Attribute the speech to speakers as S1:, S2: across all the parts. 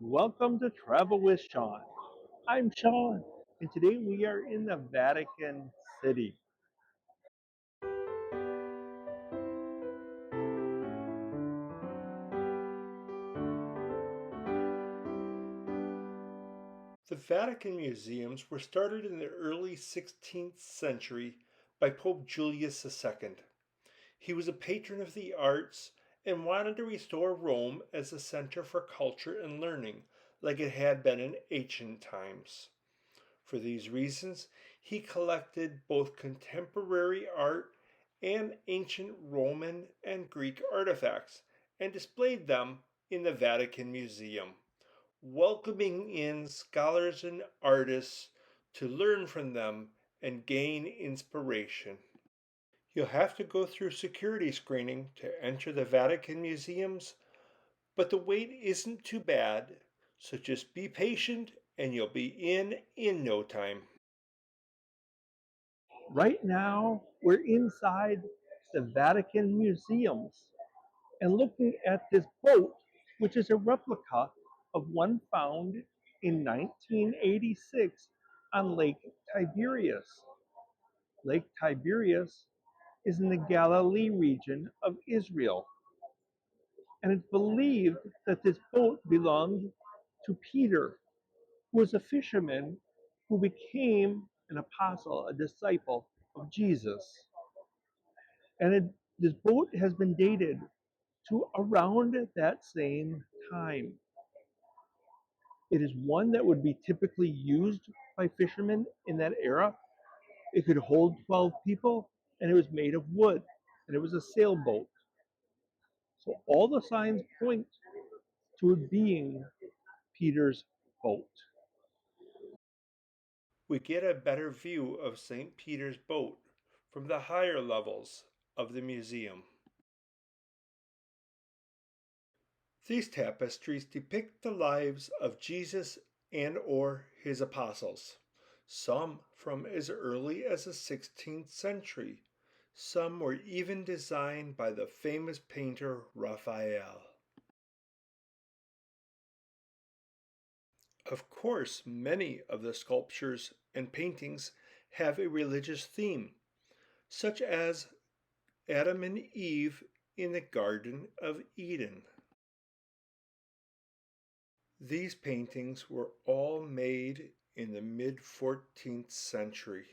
S1: Welcome to Travel with Sean. I'm Sean, and today we are in the Vatican City. The Vatican Museums were started in the early 16th century by Pope Julius II. He was a patron of the arts and wanted to restore Rome as a center for culture and learning, like it had been in ancient times. For these reasons, he collected both contemporary art and ancient Roman and Greek artifacts and displayed them in the Vatican Museum, welcoming in scholars and artists to learn from them and gain inspiration. You'll have to go through security screening to enter the Vatican Museums, but the wait isn't too bad, so just be patient and you'll be in no time. Right now, we're inside the Vatican Museums and looking at this boat, which is a replica of one found in 1986 on Lake Tiberias. Lake Tiberias is in the Galilee region of Israel, and it's believed that this boat belonged to Peter, who was a fisherman who became an apostle, a disciple of Jesus. This boat has been dated to around that same time. It is one that would be typically used by fishermen in that era. It could hold 12 people, and it was made of wood, and it was a sailboat. So all the signs point to it being Peter's boat. We get a better view of St. Peter's boat from the higher levels of the museum. These tapestries depict the lives of Jesus and or his apostles, some from as early as the 16th century. Some were even designed by the famous painter Raphael. Of course, many of the sculptures and paintings have a religious theme, such as Adam and Eve in the Garden of Eden. These paintings were all made in the mid 14th century.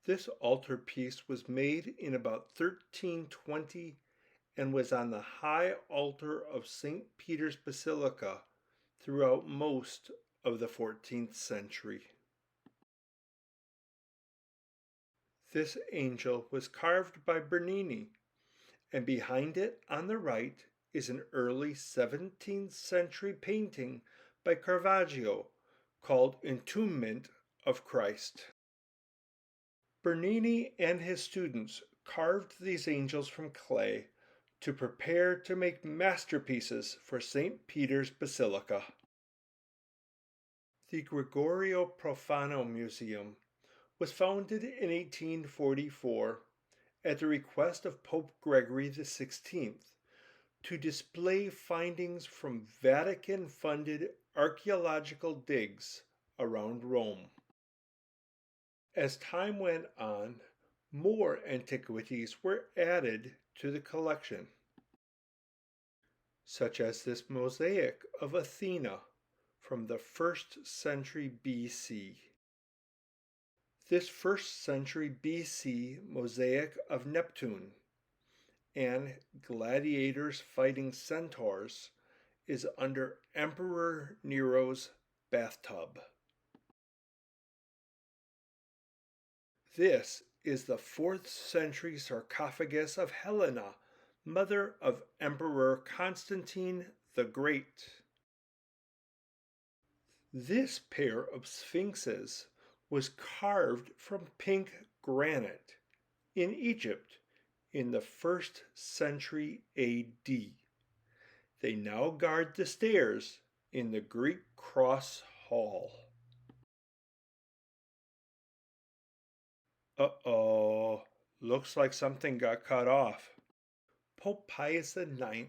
S1: This altarpiece was made in about 1320 and was on the high altar of St. Peter's Basilica throughout most of the 14th century. This angel was carved by Bernini, and behind it on the right is an early 17th century painting by Caravaggio called Entombment of Christ. Bernini and his students carved these angels from clay to prepare to make masterpieces for St. Peter's Basilica. The Gregorio Profano Museum was founded in 1844 at the request of Pope Gregory XVI to display findings from Vatican-funded archaeological digs around Rome. As time went on, more antiquities were added to the collection, such as this mosaic of Athena from the 1st century BC. This 1st century BC mosaic of Neptune and gladiators fighting centaurs is under Emperor Nero's bathtub. This is the 4th century sarcophagus of Helena, mother of Emperor Constantine the Great. This pair of sphinxes was carved from pink granite in Egypt in the 1st century AD. They now guard the stairs in the Greek Cross Hall. Uh-oh, looks like something got cut off.
S2: Pope Pius IX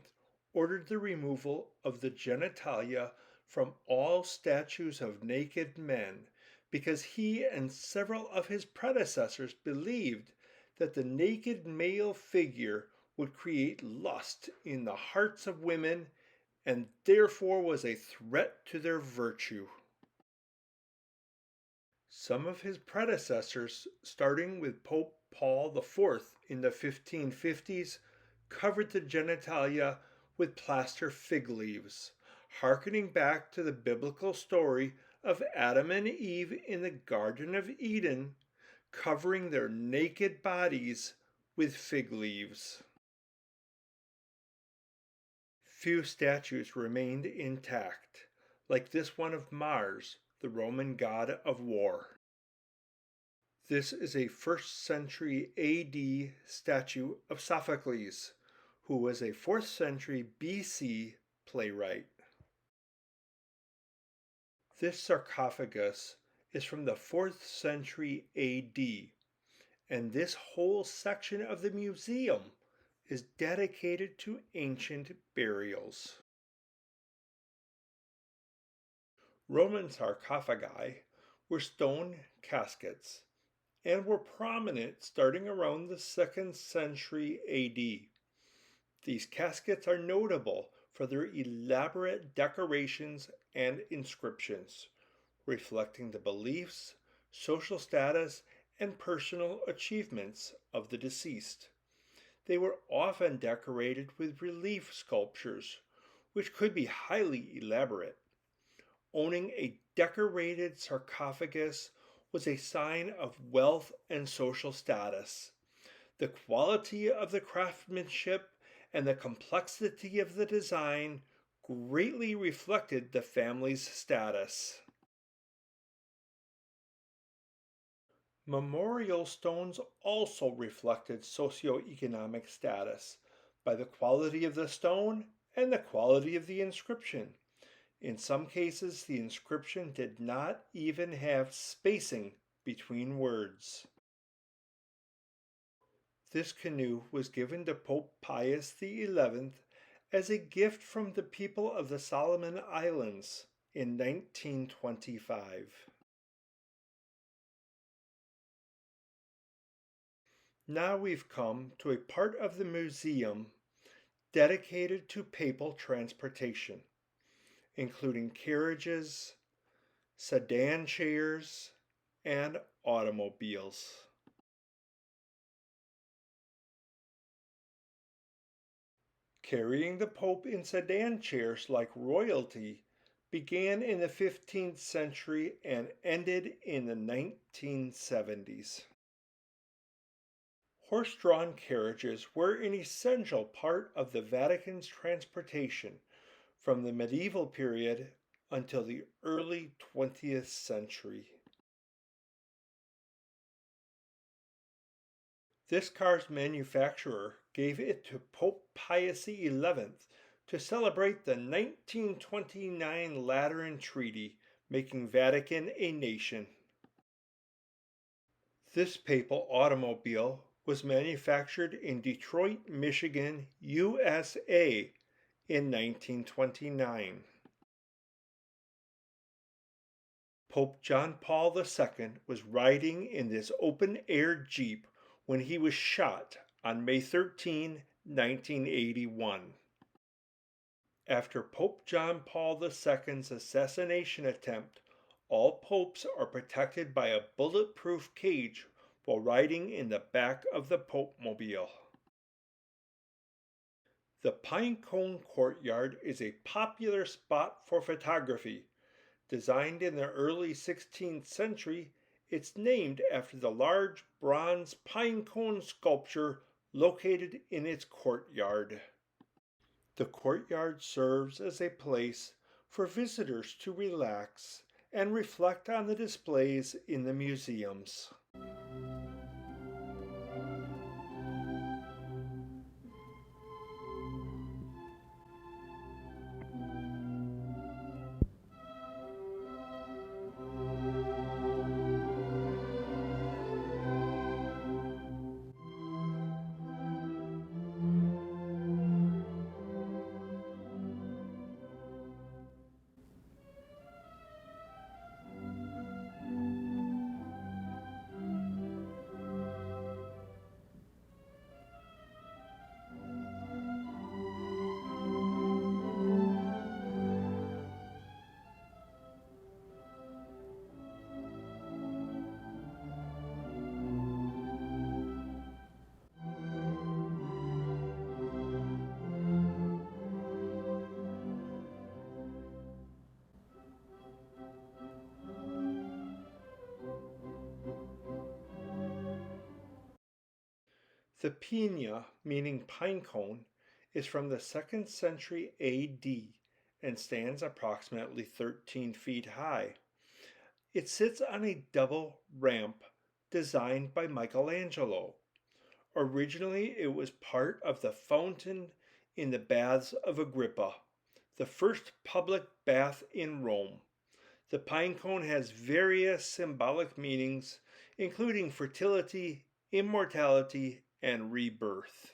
S2: ordered the removal of the genitalia from all statues of naked men because he and several of his predecessors believed that the naked male figure would create lust in the hearts of women and therefore was a threat to their virtue. Some of his predecessors, starting with Pope Paul IV in the 1550s, covered the genitalia with plaster fig leaves, hearkening back to the biblical story of Adam and Eve in the Garden of Eden, covering their naked bodies with fig leaves. Few statues remained intact, like this one of Mars, the Roman god of war. This is a 1st century AD statue of Sophocles, who was a 4th century BC playwright. This sarcophagus is from the 4th century AD, and this whole section of the museum is dedicated to ancient burials. Roman sarcophagi were stone caskets and were prominent starting around the 2nd century AD. These caskets are notable for their elaborate decorations and inscriptions, reflecting the beliefs, social status, and personal achievements of the deceased. They were often decorated with relief sculptures, which could be highly elaborate. Owning a decorated sarcophagus was a sign of wealth and social status. The quality of the craftsmanship and the complexity of the design greatly reflected the family's status. Memorial stones also reflected socioeconomic status by the quality of the stone and the quality of the inscription. In some cases, the inscription did not even have spacing between words. This canoe was given to Pope Pius XI as a gift from the people of the Solomon Islands in 1925. Now we've come to a part of the museum dedicated to papal transportation, including carriages, sedan chairs, and automobiles. Carrying the Pope in sedan chairs like royalty began in the 15th century and ended in the 1970s. Horse-drawn carriages were an essential part of the Vatican's transportation from the medieval period until the early 20th century. This car's manufacturer gave it to Pope Pius XI to celebrate the 1929 Lateran Treaty, making Vatican a nation. This papal automobile was manufactured in Detroit, Michigan, USA in 1929. Pope John Paul II was riding in this open-air Jeep when he was shot on May 13, 1981. After Pope John Paul II's assassination attempt, all popes are protected by a bulletproof cage while riding in the back of the Pope-mobile. The Pinecone Courtyard is a popular spot for photography. Designed in the early 16th century, it's named after the large bronze pinecone sculpture located in its courtyard. The courtyard serves as a place for visitors to relax and reflect on the displays in the museums. The pina, meaning pine cone, is from the 2nd century AD and stands approximately 13 feet high. It sits on a double ramp designed by Michelangelo. Originally, it was part of the fountain in the Baths of Agrippa, the first public bath in Rome. The pine cone has various symbolic meanings, including fertility, immortality, and rebirth.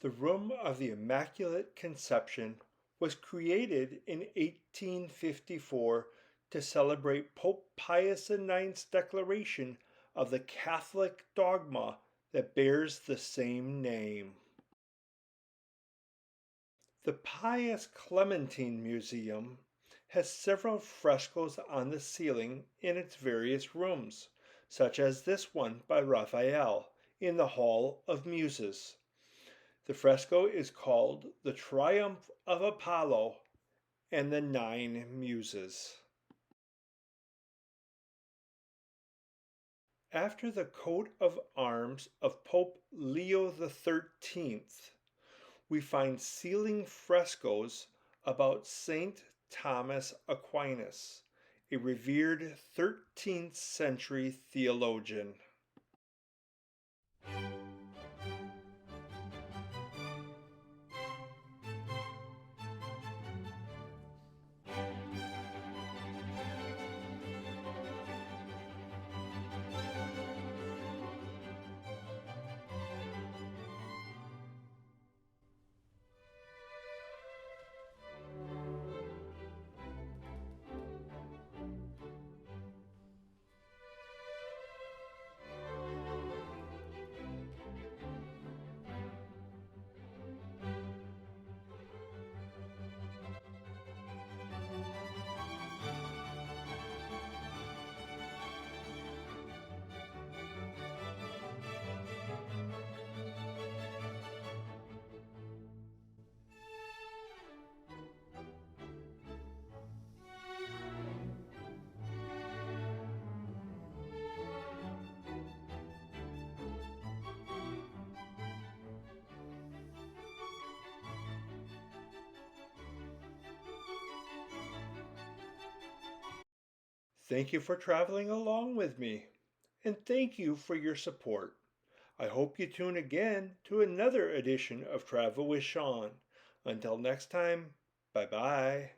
S2: The Room of the Immaculate Conception was created in 1854 to celebrate Pope Pius IX's declaration of the Catholic dogma that bears the same name. The Pius Clementine Museum has several frescoes on the ceiling in its various rooms, such as this one by Raphael in the Hall of Muses. The fresco is called The Triumph of Apollo and the Nine Muses. After the coat of arms of Pope Leo XIII, we find ceiling frescoes about Saint Thomas Aquinas, a revered 13th century theologian. Thank you for traveling along with me, and thank you for your support. I hope you tune again to another edition of Travel with Sean. Until next time, bye bye.